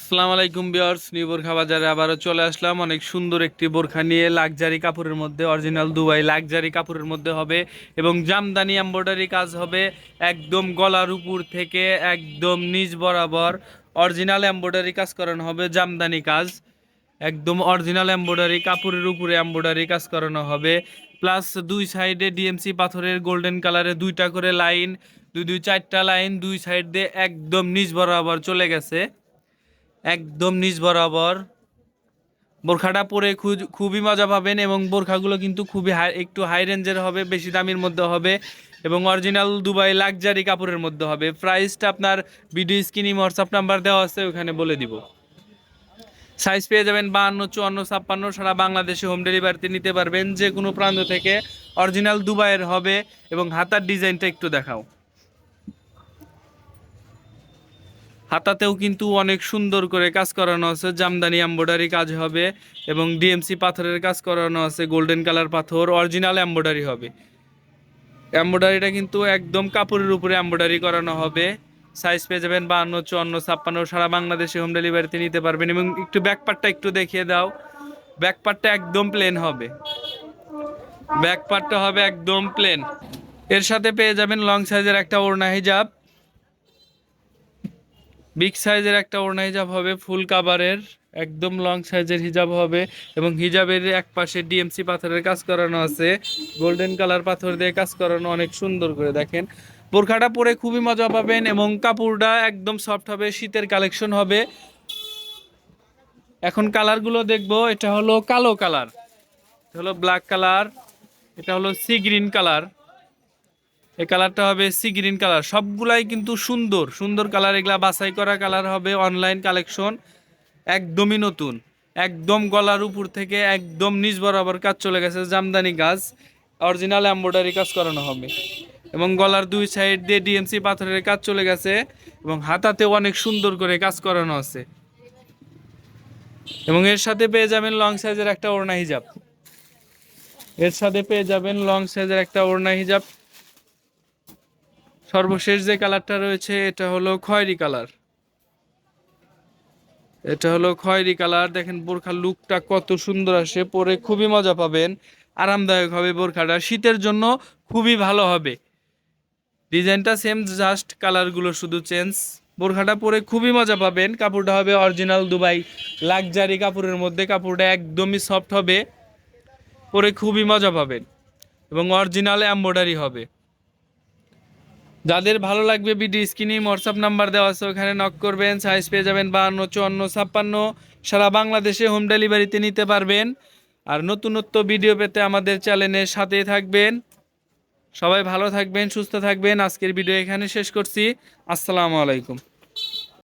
আসসালামু আলাইকুম viewers, new বোরখা বাজারে আবারও চলে আসলাম অনেক সুন্দর একটি বোরখা নিয়ে। লাক্সারি কাপড়ের মধ্যে, অরিজিনাল দুবাই লাক্সারি কাপড়ের মধ্যে হবে এবং জামদানি এমব্রয়ডারি কাজ হবে। একদম গলার উপর থেকে একদম নিচ বরাবর অরিজিনাল এমব্রয়ডারি কাজ করানো হবে। জামদানি কাজ একদম অরিজিনাল এমব্রয়ডারি, কাপড়ের উপরে এমব্রয়ডারি কাজ করানো হবে। প্লাস দুই সাইডে ডিএমসি পাথরের গোল্ডেন কালারে দুইটা করে লাইন, দুই দুই চারটা লাইন দুই সাইড দিয়ে একদম নিচ বরাবর চলে গেছে। একদম নিচ বরাবর বোরখাটা পরে খুবই মজা পাবেন এবং বোরখাগুলো কিন্তু খুবই একটু হাই রেঞ্জের হবে, বেশি দামের মধ্যে হবে এবং অরিজিনাল দুবাই লাক্সারি কাপড়ের মধ্যে হবে। প্রাইসটা আপনার ভিডিও স্ক্রিনে হোয়াটসঅ্যাপ নাম্বার দেওয়া আছে, ওখানে বলে দিব। সাইজ পেয়ে যাবেন 52, 54, 56, সারা বাংলাদেশে হোম ডেলিভারিতে নিতে পারবেন যে কোনো প্রান্ত থেকে। অরিজিনাল দুবাইয়ের হবে এবং হাতার ডিজাইনটা একটু দেখাও। হাতাতেও কিন্তু অনেক সুন্দর করে কাজ করানো আছে, জামদানি এমব্রয়ডারি কাজ হবে এবং ডিএমসি পাথরের কাজ করানো আছে। গোল্ডেন কালার পাথর, অরিজিনাল এমব্রয়ডারি হবে। এমব্রয়ডারিটা কিন্তু একদম কাপড়ের উপরে এমব্রয়ডারি করানো হবে। সাইজ পেয়ে যাবেন 52, 54, 56, সারা বাংলাদেশে হোম ডেলিভারিতে নিতে পারবেন। এবং একটু ব্যাক পার্টটা একটু দেখিয়ে দাও। ব্যাক পার্টটা একদম প্লেন হবে, ব্যাক পার্টটা হবে একদম প্লেন। এর সাথে পেয়ে যাবেন লং সাইজের একটা ওড়না হিজাব, বিগ সাইজের একটা ওড়না হিজাব হবে ফুল কাভারের, একদম লং সাইজের হিজাব হবে এবং হিজাবের এক পাশে ডিএমসি পাথরের কাজ করানো আছে। গোল্ডেন কালার পাথর দিয়ে কাজ করানো, অনেক সুন্দর করে দেখেন। বোরখাটা পরে খুবই মজা পাবেন এবং কাপড়টা একদম সফট হবে, শীতের কালেকশন হবে। এখন কালারগুলো দেখবো। এটা হলো কালো কালার, এটা হলো ব্ল্যাক কালার, এটা হলো সি গ্রিন কালার। এই কালারটা হবে সি গ্রিন কালার। সবগুলাই কিন্তু সুন্দর সুন্দর কালার, এগুলা বাছাই করা কালার হবে, অনলাইন কালেকশন, একদমই নতুন। একদম গলার উপর থেকে একদম নিচ বরাবর কাজ চলে গেছে, জামদানি কাজ, অরিজিনাল এমব্রয়ডারি কাজ করানো হবে এবং গলার দুই সাইড দিয়ে ডিএমসি পাথরের কাজ চলে গেছে এবং হাতাতেও অনেক সুন্দর করে কাজ করানো আছে। এবং এর সাথে পেয়ে যাবেন লং সাইজের একটা ওড়না হিজাব, এর সাথে পেয়ে যাবেন লং সাইজের একটা ওড়না হিজাব। সর্বশেষ যে কালারটা রয়েছে এটা হলো খয়েরি কালার, এটা হলো খয়েরি কালার। দেখেন বোরখার লুকটা কত সুন্দর আসে, পরে খুবই মজা পাবেন, আরামদায়ক হবে বোরখাটা, শীতের জন্য খুবই ভালো হবে। ডিজাইনটা সেম, জাস্ট কালারগুলো শুধু চেঞ্জ। বোরখাটা পরে খুবই মজা পাবেন। কাপড়টা হবে অরিজিনাল দুবাই লাক্সারি কাপড়ের মধ্যে, কাপড়টা একদমই সফট হবে, পরে খুবই মজা পাবেন এবং অরিজিনাল এমব্রয়ডারি হবে। যাদের ভালো লাগবে ভিডিও স্ক্রিনে হোয়াটসঅ্যাপ নাম্বার দেওয়া আছে, ওখানে নক করবেন। সাইজ পেয়ে যাবেন 52, 54, 56, সারা বাংলাদেশে হোম ডেলিভারিতে নিতে পারবেন। আর নতুনত্ব ভিডিও পেতে আমাদের চ্যানেলের সাথেই থাকবেন। সবাই ভালো থাকবেন, সুস্থ থাকবেন। আজকের ভিডিও এখানে শেষ করছি। আসসালামু আলাইকুম।